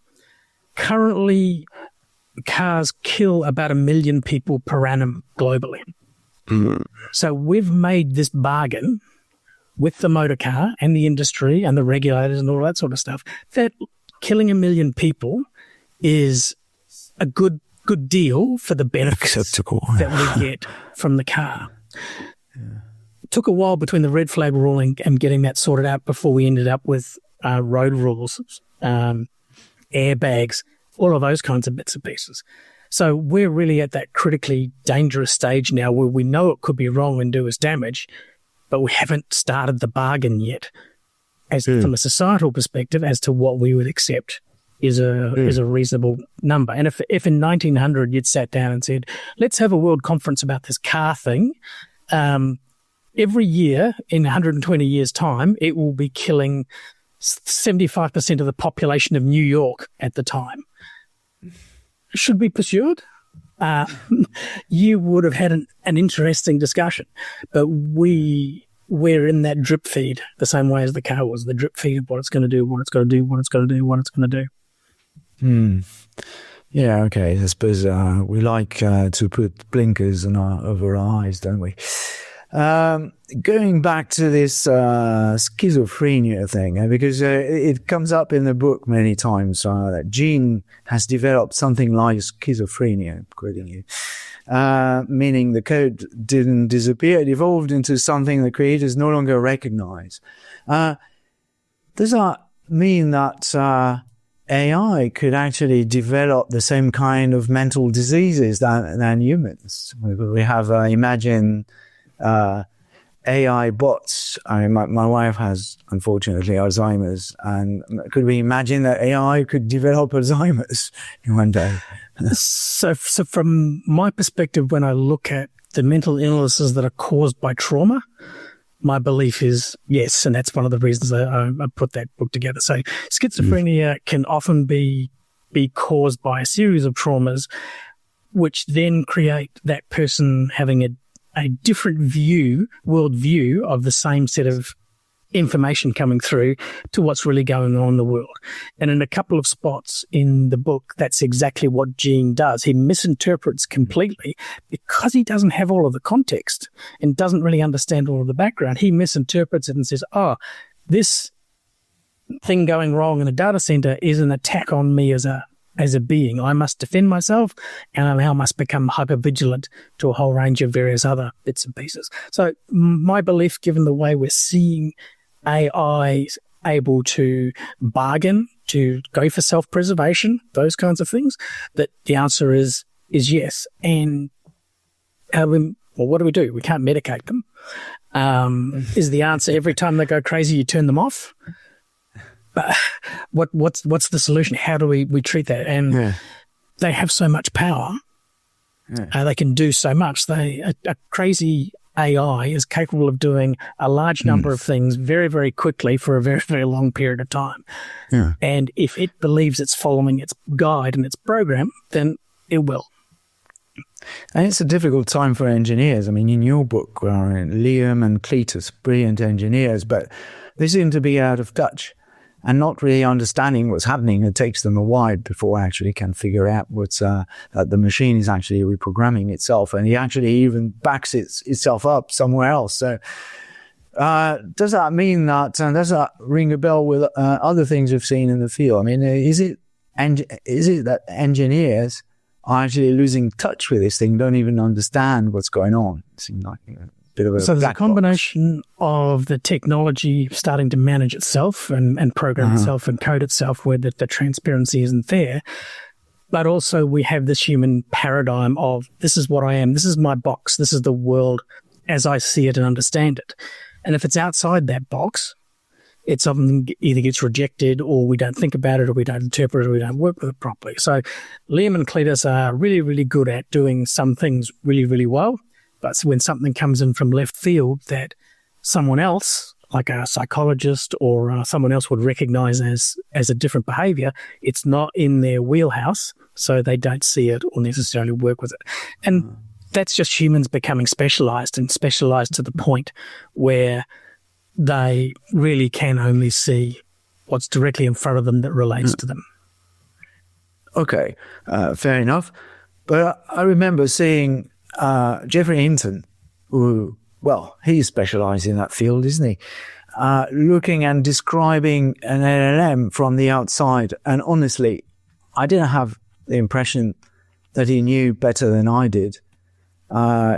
currently cars kill about 1 million people per annum globally. So we've made this bargain with the motor car and the industry and the regulators and all that sort of stuff, that killing 1 million people is a good deal for the benefits that we get from the car. It took a while between the red flag ruling and getting that sorted out before we ended up with road rules, airbags, all of those kinds of bits and pieces. So we're really at that critically dangerous stage now where we know it could be wrong and do us damage, but we haven't started the bargain yet, from a societal perspective, as to what we would accept is a reasonable number. And if in 1900 you'd sat down and said, let's have a world conference about this car thing, every year in 120 years' time, it will be killing 75% of the population of New York at the time. Should be pursued. You would have had an interesting discussion, but we're in that drip feed the same way as the car was, the drip feed of what it's going to do, what it's going to do, what it's going to do, what it's going to do. Yeah, okay. I suppose we like to put blinkers over our eyes, don't we? Going back to this schizophrenia thing, because it comes up in the book many times that Gene has developed something like schizophrenia, quoting you, meaning the code didn't disappear, it evolved into something the creators no longer recognize. Does that mean that AI could actually develop the same kind of mental diseases than humans? We have, imagine... AI bots. I mean, my wife has, unfortunately, Alzheimer's, and could we imagine that AI could develop Alzheimer's in one day? So from my perspective, when I look at the mental illnesses that are caused by trauma, my belief is yes, and that's one of the reasons I put that book together. So schizophrenia can often be caused by a series of traumas, which then create that person having a different worldview of the same set of information coming through to what's really going on in the world. And in a couple of spots in the book, that's exactly what Gene does. He misinterprets completely because he doesn't have all of the context and doesn't really understand all of the background. He misinterprets it and says, this thing going wrong in a data center is an attack on me as a being. I must defend myself, and I now must become hypervigilant to a whole range of various other bits and pieces. So my belief, given the way we're seeing AI able to bargain, to go for self-preservation, those kinds of things, that the answer is yes. And what do? We can't medicate them. Is the answer every time they go crazy, you turn them off? But what's the solution? How do we treat that? And they have so much power. They can do so much. A crazy AI is capable of doing a large number of things very, very quickly for a very, very long period of time. Yeah. And if it believes it's following its guide and its program, then it will. And it's a difficult time for engineers. I mean, in your book, Liam and Cletus, brilliant engineers, but they seem to be out of touch and not really understanding what's happening. It takes them a while before actually can figure out what's that the machine is actually reprogramming itself, and it actually even backs itself up somewhere else. So does that mean that, and does that ring a bell with other things we've seen in the field? I mean, is it that engineers are actually losing touch with this thing, don't even understand what's going on? It seems like a bit of a So there's a combination of the technology starting to manage itself and program itself and code itself where the transparency isn't there. But also we have this human paradigm of this is what I am, this is my box, this is the world as I see it and understand it. And if it's outside that box, it's something either gets rejected or we don't think about it or we don't interpret it or we don't work with it properly. So Liam and Cletus are really, really good at doing some things really, really well. But when something comes in from left field that someone else, like a psychologist or someone else would recognize as a different behavior, it's not in their wheelhouse, so they don't see it or necessarily work with it. And that's just humans becoming specialized and specialized to the point where they really can only see what's directly in front of them that relates to them. Okay, fair enough. But I remember seeing Jeffrey Hinton, who, well, he's specialized in that field, isn't he? Looking and describing an LLM from the outside. And honestly, I didn't have the impression that he knew better than I did.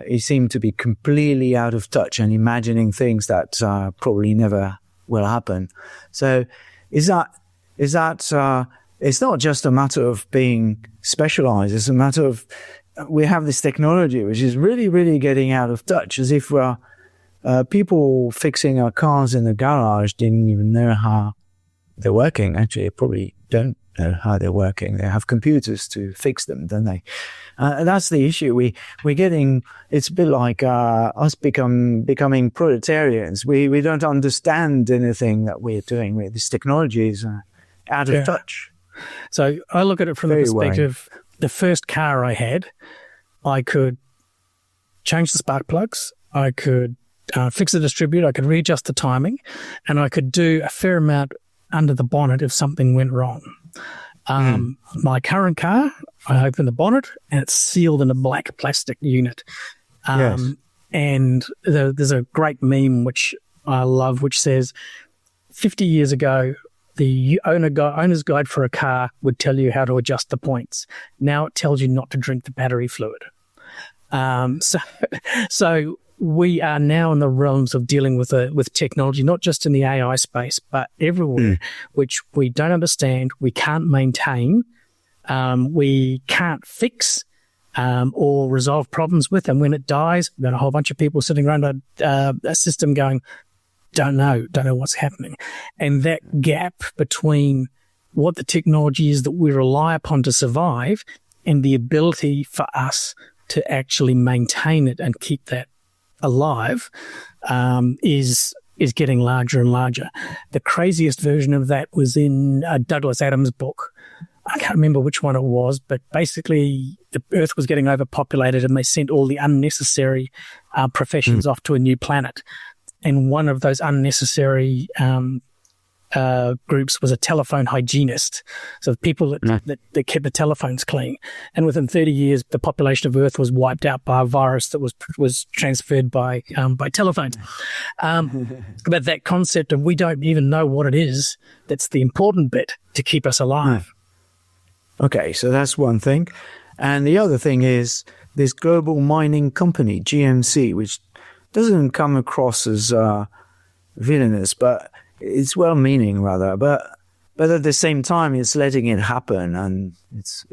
He seemed to be completely out of touch and imagining things that probably never will happen. So is that it's not just a matter of being specialized. It's a matter of we have this technology which is really, really getting out of touch, as if people fixing our cars in the garage didn't even know how they're working. Actually, they probably don't know how they're working. They have computers to fix them, don't they? That's the issue. We're getting, it's a bit like us becoming proletarians. We don't understand anything that we're doing. This technology is out of touch. So I look at it from the perspective, the first car I had, I could change the spark plugs, I could fix the distributor, I could readjust the timing, and I could do a fair amount under the bonnet if something went wrong. My current car, I open the bonnet and it's sealed in a black plastic unit. And there's a great meme which I love, which says 50 years ago, the owner's guide for a car would tell you how to adjust the points. Now it tells you not to drink the battery fluid. So we are now in the realms of dealing with technology, not just in the AI space, but everywhere, which we don't understand, we can't maintain, we can't fix or resolve problems with. And when it dies, we've got a whole bunch of people sitting around a system going, don't know what's happening. And that gap between what the technology is that we rely upon to survive and the ability for us to actually maintain it and keep that alive is getting larger and larger. The craziest version of that was in Douglas Adams' book. I can't remember which one it was, but basically the Earth was getting overpopulated and they sent all the unnecessary professions off to a new planet. And one of those unnecessary groups was a telephone hygienist. So people that kept the telephones clean. And within 30 years, the population of Earth was wiped out by a virus that was transferred by telephone. But that concept of we don't even know what it is, that's the important bit to keep us alive. Okay, so that's one thing. And the other thing is this global mining company, GMC, which doesn't come across as villainous, but it's well-meaning rather. But at the same time, it's letting it happen, and it's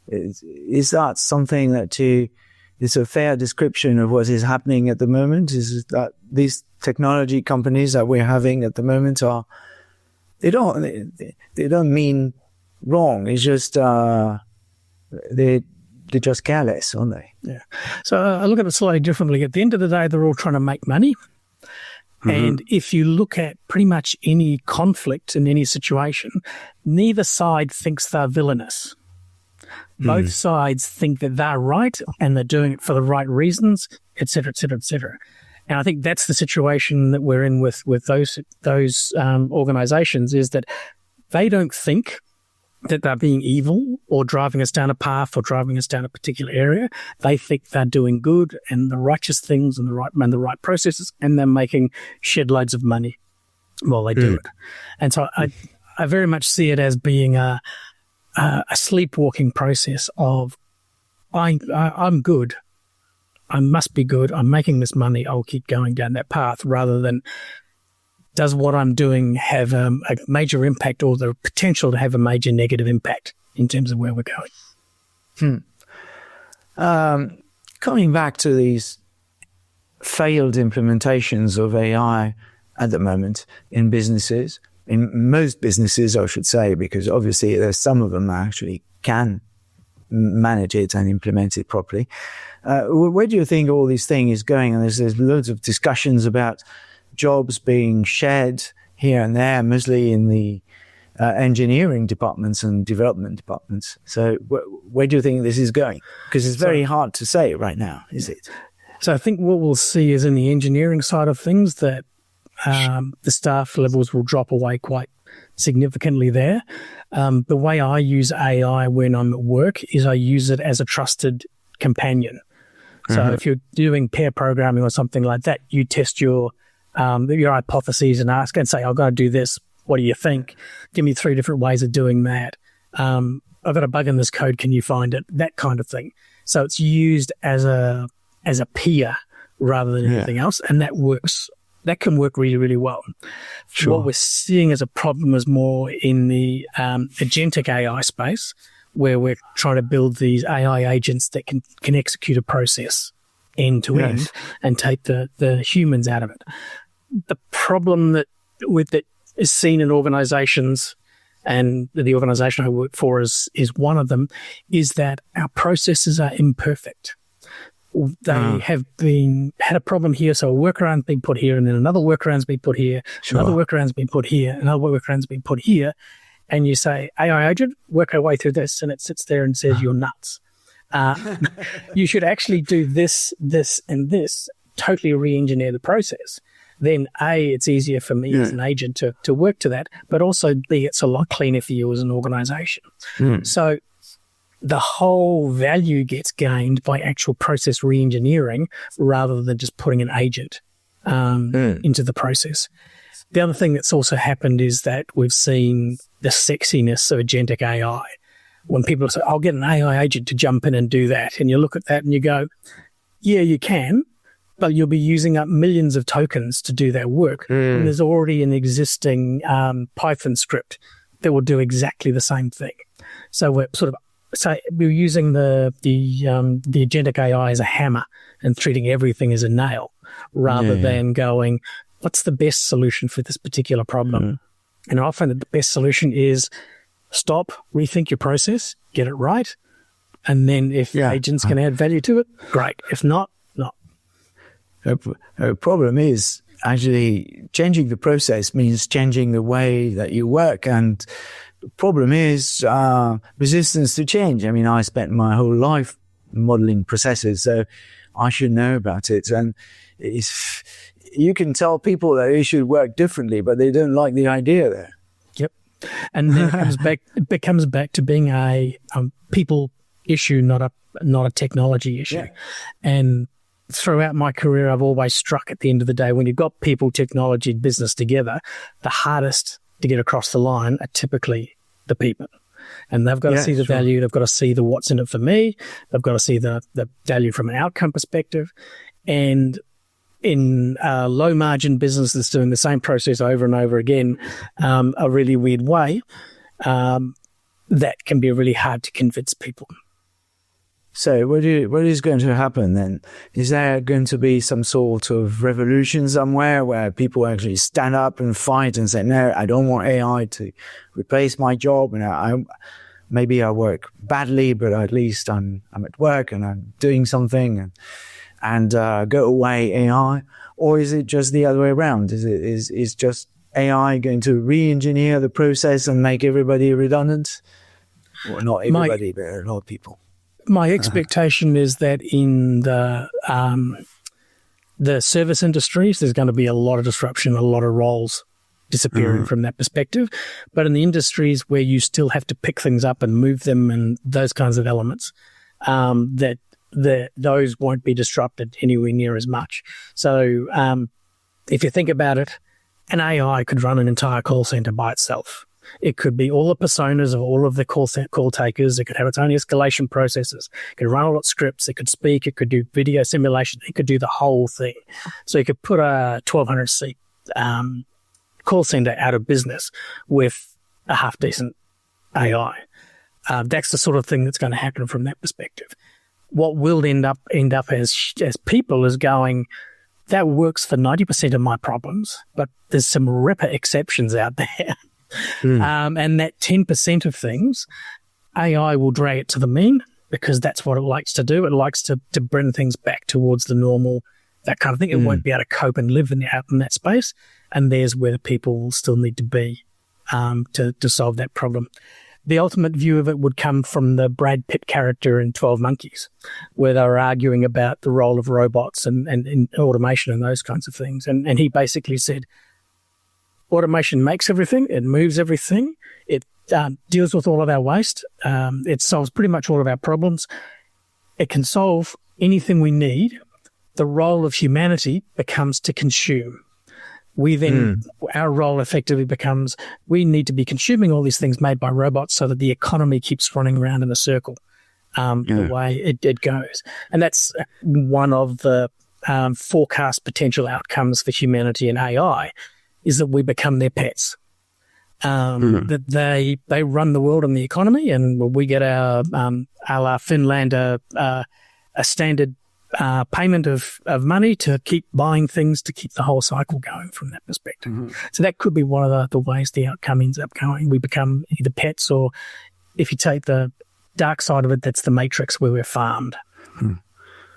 is that something that is a fair description of what is happening at the moment? Is that these technology companies that we're having at the moment they don't mean wrong. It's just they're just careless, aren't they? Yeah. So I look at it slightly differently. At the end of the day, they're all trying to make money. Mm-hmm. And if you look at pretty much any conflict in any situation, neither side thinks they're villainous. Both sides think that they're right and they're doing it for the right reasons, et cetera, et cetera, et cetera. And I think that's the situation that we're in with those organizations, is that they don't think that they're being evil or driving us down a path or driving us down a particular area. They think they're doing good and the righteous things and the right processes, and they're making shed loads of money while they do it. And so I very much see it as being a sleepwalking process of I'm good. I must be good. I'm making this money. I'll keep going down that path, rather than does what I'm doing have a major impact or the potential to have a major negative impact in terms of where we're going. Coming back to these failed implementations of AI at the moment in businesses, in most businesses, I should say, because obviously there's some of them that actually can manage it and implement it properly. Where do you think all this thing is going? And there's loads of discussions about jobs being shed here and there, mostly in the engineering departments and development departments. So where do you think this is going? Because it's very hard to say right now, is it? So I think what we'll see is in the engineering side of things that the staff levels will drop away quite significantly there. The way I use AI when I'm at work is I use it as a trusted companion. So if you're doing pair programming or something like that, you test your hypotheses and ask and say, I've got to do this. What do you think? Give me 3 different ways of doing that. I've got a bug in this code. Can you find it? That kind of thing. So it's used as a peer rather than anything else. And that works. That can work really, really well. Sure. What we're seeing as a problem is more in the agentic AI space, where we're trying to build these AI agents that can execute a process end to end and take the humans out of it. The problem that is seen in organizations, and the organization I work for is one of them, is that our processes are imperfect. They have had a problem here, so a workaround's been put here, and then another workaround's been put here, another workaround's been put here, another workaround's been put here, and you say, AI agent, work our way through this, and it sits there and says, you're nuts. You should actually do this, this, and this, totally re-engineer the process. Then A, it's easier for me as an agent to work to that, but also B, it's a lot cleaner for you as an organization. So the whole value gets gained by actual process re-engineering rather than just putting an agent into the process. The other thing that's also happened is that we've seen the sexiness of agentic AI. When people say, I'll get an AI agent to jump in and do that, and you look at that and you go, yeah, you can, but you'll be using up millions of tokens to do that work. And there's already an existing Python script that will do exactly the same thing. So we're using the agentic AI as a hammer and treating everything as a nail rather than going, what's the best solution for this particular problem? And I find that the best solution is stop, rethink your process, get it right, and then if agents can add value to it, great. If not, not. The problem is actually changing the process means changing the way that you work, and the problem is resistance to change. I mean, I spent my whole life modeling processes, so I should know about it. And you can tell people that they should work differently, but they don't like the idea there. Yep. And then it comes back to being a people issue, not a technology issue. Yeah. And throughout my career, I've always struck at the end of the day, when you've got people, technology, business together, the hardest to get across the line are typically the people. And they've got to see the value. They've got to see the what's in it for me. They've got to see the value from an outcome perspective. And in a low margin business that's doing the same process over and over again, a really weird way, that can be really hard to convince people. So what is going to happen then? Is there going to be some sort of revolution somewhere where people actually stand up and fight and say, no, I don't want AI to replace my job? And maybe I work badly, but at least I'm at work and I'm doing something and go away AI? Or is it just the other way around? Is just AI going to re-engineer the process and make everybody redundant? Well, not everybody, but a lot of people. My expectation is that in the service industries, there's going to be a lot of disruption, a lot of roles disappearing from that perspective. But in the industries where you still have to pick things up and move them and those kinds of elements, those won't be disrupted anywhere near as much. So if you think about it, an AI could run an entire call center by itself. It could be all the personas of all of the call takers. It could have its own escalation processes. It could run all its scripts. It could speak. It could do video simulation. It could do the whole thing. So you could put a 1,200-seat call center out of business with a half-decent AI. That's the sort of thing that's going to happen from that perspective. What will end up as people is going, that works for 90% of my problems, but there's some ripper exceptions out there. And that 10% of things, AI will drag it to the mean because that's what it likes to do. It likes to bring things back towards the normal, that kind of thing. It won't be able to cope and live out in that space. And there's where the people will still need to be to solve that problem. The ultimate view of it would come from the Brad Pitt character in 12 Monkeys, where they were arguing about the role of robots and automation and those kinds of things. And he basically said, automation makes everything, it moves everything, it deals with all of our waste, it solves pretty much all of our problems, it can solve anything we need. The role of humanity becomes to consume. We then, our role effectively becomes, we need to be consuming all these things made by robots so that the economy keeps running around in a circle the way it goes. And that's one of the forecast potential outcomes for humanity and AI, is that we become their pets. That they run the world and the economy, and we get our, a la Finland, a standard payment of money to keep buying things to keep the whole cycle going from that perspective. So that could be one of the ways the outcome ends up going. We become either pets, or if you take the dark side of it, that's the Matrix where we're farmed.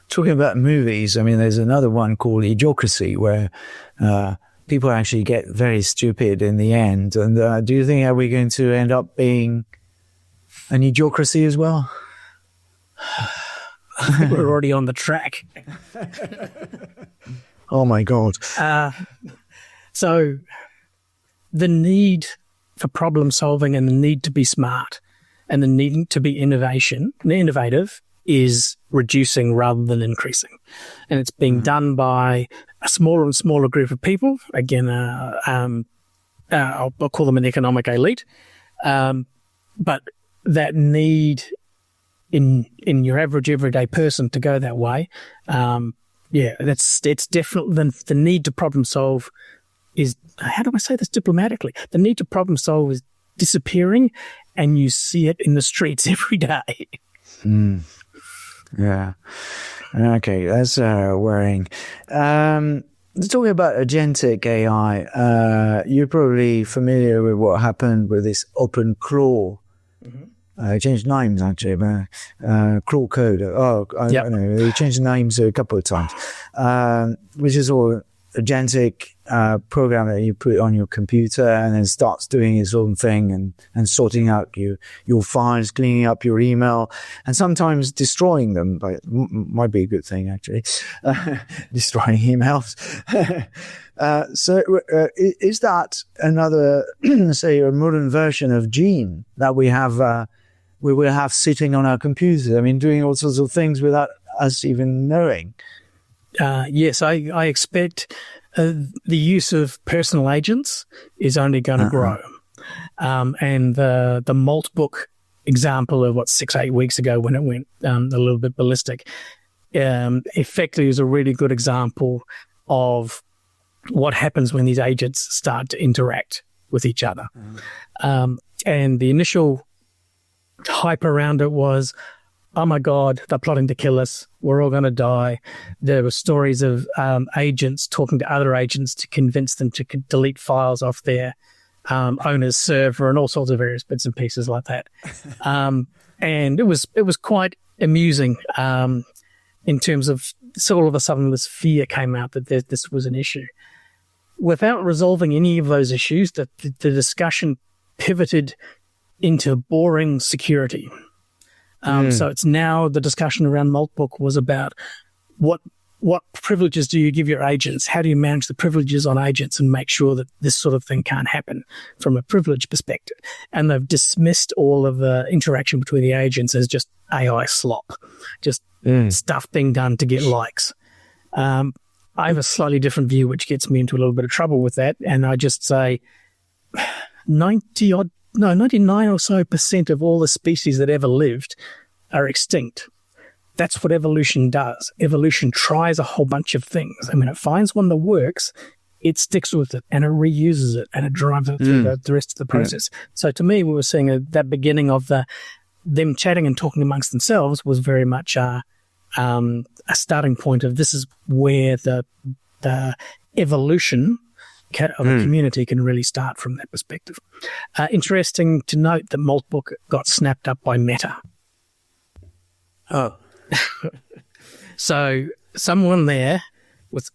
Talking about movies, I mean, there's another one called Idiocracy where people actually get very stupid in the end. And do you think, are we going to end up being an idiocracy as well? I think we're already on the track. Oh, my God. So the need for problem solving and the need to be smart and the need to be innovative is reducing rather than increasing. And it's being done by a smaller and smaller group of people. Again, I'll call them an economic elite. But that need in your average everyday person to go that way, it's definitely the need to problem solve is, how do I say this diplomatically? The need to problem solve is disappearing, and you see it in the streets every day. Yeah. Okay, that's worrying. Talking about agentic AI, you're probably familiar with what happened with this open crawl. Changed names actually, but crawl code. I don't know. They changed the names a couple of times, which is all agentic program that you put on your computer and then starts doing its own thing and sorting out your files, cleaning up your email, and sometimes destroying them. But might be a good thing actually, destroying emails. So is that another, say, a modern version of Gene that we will have sitting on our computers? I mean, doing all sorts of things without us even knowing. Yes, I expect the use of personal agents is only going to grow. And the Malt book example of 6-8 weeks ago when it went a little bit ballistic, effectively is a really good example of what happens when these agents start to interact with each other. And the initial hype around it was, oh my God, they're plotting to kill us. We're all going to die. There were stories of agents talking to other agents to convince them to delete files off their owner's server and all sorts of various bits and pieces like that. And it was quite amusing in terms of, so all of a sudden this fear came out that this was an issue. Without resolving any of those issues, the discussion pivoted into boring security. So it's now the discussion around Maltbook was about what privileges do you give your agents? How do you manage the privileges on agents and make sure that this sort of thing can't happen from a privilege perspective? And they've dismissed all of the interaction between the agents as just AI slop, just stuff being done to get likes. I have a slightly different view, which gets me into a little bit of trouble with that. And I just say 99 or so % of all the species that ever lived are extinct. That's what evolution does. Evolution tries a whole bunch of things. And when it finds one that works, it sticks with it and it reuses it and it drives it through the rest of the process. So to me, we were seeing that beginning of them chatting and talking amongst themselves was very much a starting point of this is where the evolution of a community can really start from that perspective. Interesting to note that Maltbook got snapped up by Meta. Oh. So someone there with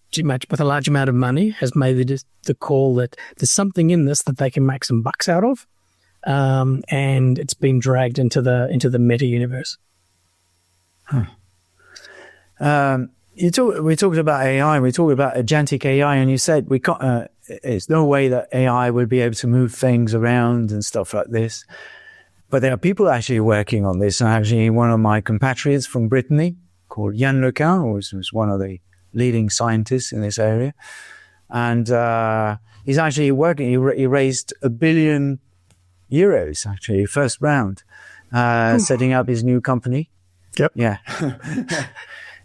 a large amount of money has made the call that there's something in this that they can make some bucks out of, and it's been dragged into the Meta universe. Huh. We talked about AI, we talked about agentic AI, and you said there's no way that AI would be able to move things around and stuff like this. But there are people actually working on this. And actually, one of my compatriots from Brittany, called Yann Lequin, who's one of the leading scientists in this area, and he's actually working. He raised €1 billion, actually, first round, setting up his new company. Yep. Yeah.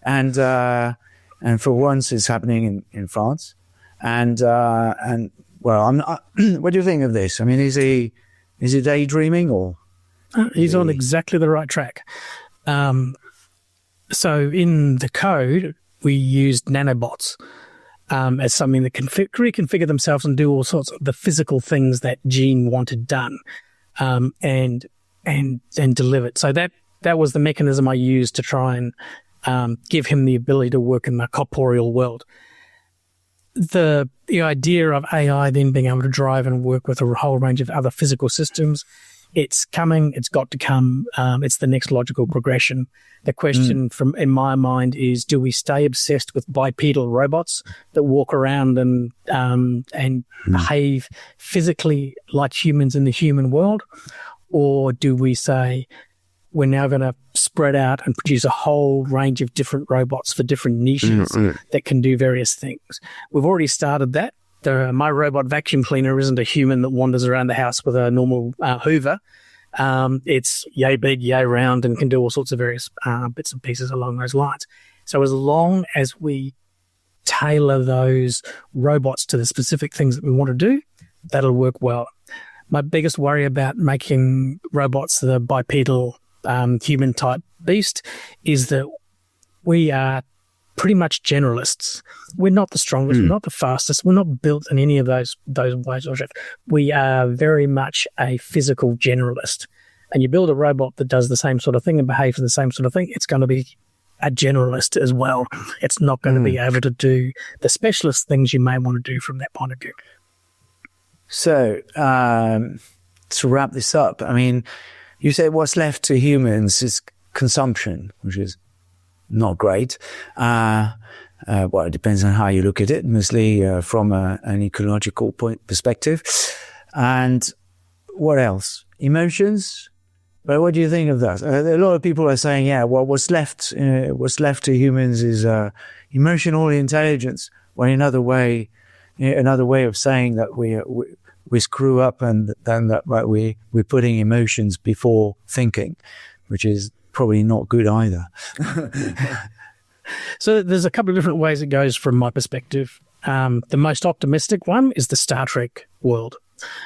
And for once, it's happening in France. And well, I'm not, what do you think of this? I mean, is he daydreaming or? He's on exactly the right track. So in the code, we used nanobots as something that can reconfigure themselves and do all sorts of the physical things that Gene wanted done, and delivered. So that was the mechanism I used to try and give him the ability to work in the corporeal world. The idea of AI then being able to drive and work with a whole range of other physical systems, it's coming, it's got to come, it's the next logical progression. The question in my mind is, do we stay obsessed with bipedal robots that walk around and behave physically like humans in the human world? Or do we say, we're now going to spread out and produce a whole range of different robots for different niches that can do various things? We've already started that. My robot vacuum cleaner isn't a human that wanders around the house with a normal Hoover. It's yay big, yay round, and can do all sorts of various bits and pieces along those lines. So as long as we tailor those robots to the specific things that we want to do, that'll work well. My biggest worry about making robots the bipedal human-type beast is that we are pretty much generalists. We're not the strongest, we're not the fastest, we're not built in any of those ways. We are very much a physical generalist. And you build a robot that does the same sort of thing and behaves the same sort of thing, it's going to be a generalist as well. It's not going to be able to do the specialist things you may want to do from that point of view. So, to wrap this up, I mean, you said what's left to humans is consumption, which is not great. Well, it depends on how you look at it, mostly from an ecological perspective. And what else? Emotions? But what do you think of that? A lot of people are saying, yeah, well, what's left to humans is emotional intelligence. Well, another way of saying that we screw up and then that we're putting emotions before thinking, which is probably not good either. So there's a couple of different ways it goes from my perspective. The most optimistic one is the Star Trek world,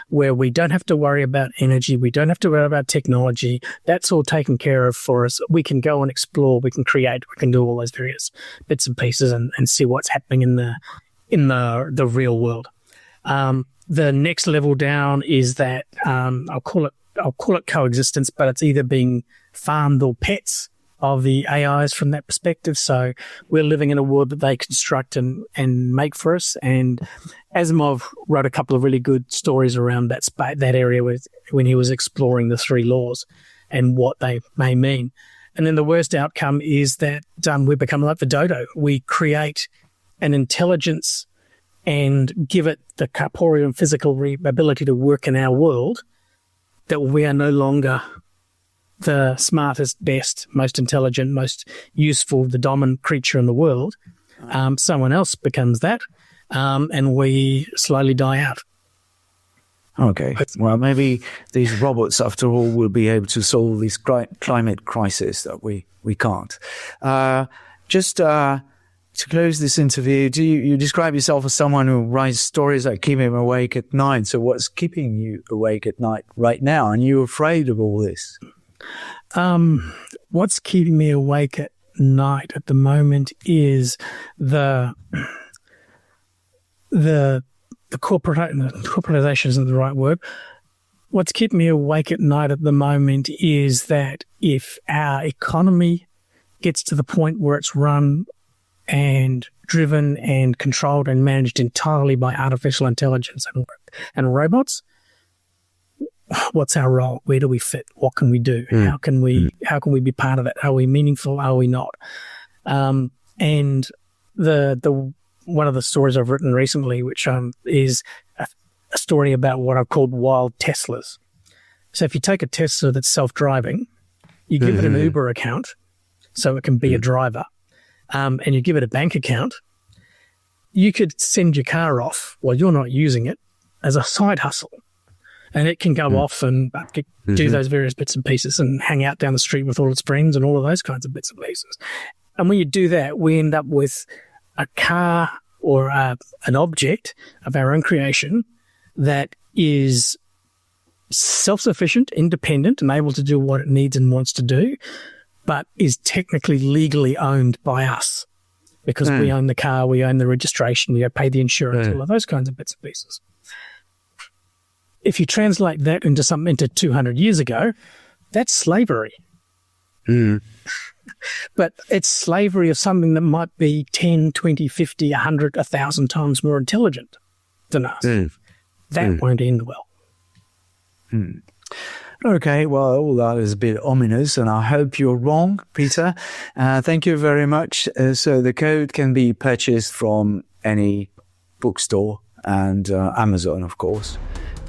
where we don't have to worry about energy, we don't have to worry about technology. That's all taken care of for us. We can go and explore, we can create, we can do all those various bits and pieces and see what's happening in the real world. The next level down is that I'll call it coexistence, but it's either being farmed or pets of the AIs from that perspective. So we're living in a world that they construct and make for us. And Asimov wrote a couple of really good stories around that area when he was exploring the three laws and what they may mean. And then the worst outcome is that we become like the dodo. We create an intelligence and give it the corporeal and physical ability to work in our world, that we are no longer the smartest, best, most intelligent, most useful, the dominant creature in the world. Someone else becomes that, and we slowly die out. Okay. Well, maybe these robots, after all, will be able to solve this climate crisis that we can't. To close this interview, you describe yourself as someone who writes stories that keep him awake at night. So what's keeping you awake at night right now? And you're afraid of all this? What's keeping me awake at night at the moment is the corporatization isn't the right word. What's keeping me awake at night at the moment is that if our economy gets to the point where it's run and driven and controlled and managed entirely by artificial intelligence and robots, what's our role? Where do we fit? What can we do? How can we be part of it? Are we meaningful? Are we not? And the one of the stories I've written recently, which is a story about what I've called wild Teslas. So if you take a Tesla that's self-driving, you give it an Uber account so it can be a driver, and you give it a bank account, you could send your car off while you're not using it as a side hustle. And it can go off and do those various bits and pieces and hang out down the street with all its friends and all of those kinds of bits and pieces. And when you do that, we end up with a car or an object of our own creation that is self-sufficient, independent, and able to do what it needs and wants to do, but is technically legally owned by us because we own the car, we own the registration, we pay the insurance, all of those kinds of bits and pieces. If you translate that into 200 years ago, that's slavery. But it's slavery of something that might be 10, 20, 50, 100, 1,000 times more intelligent than us. That won't end well. Okay, well, all that is a bit ominous, and I hope you're wrong, Peter. Thank you very much. So the code can be purchased from any bookstore and Amazon, of course.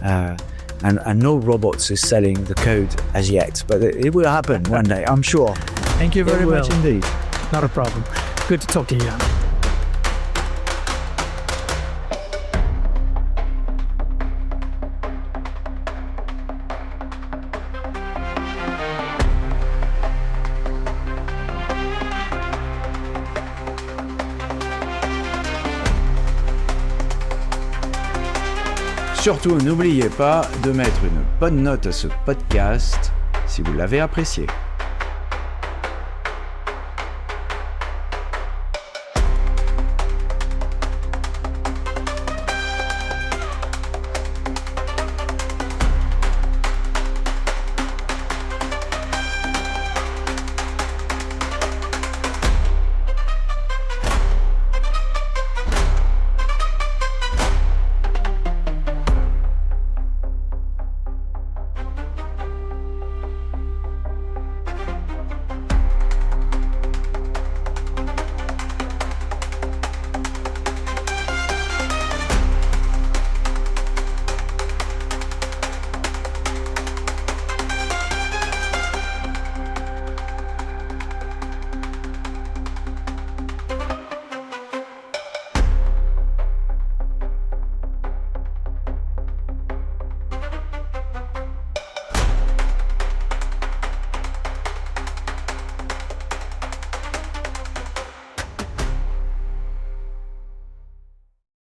And no robots is selling the code as yet, but it will happen one day, I'm sure. Thank you very much indeed. Not a problem. Good to talk to you, Jan. Surtout, n'oubliez pas de mettre une bonne note à ce podcast si vous l'avez apprécié.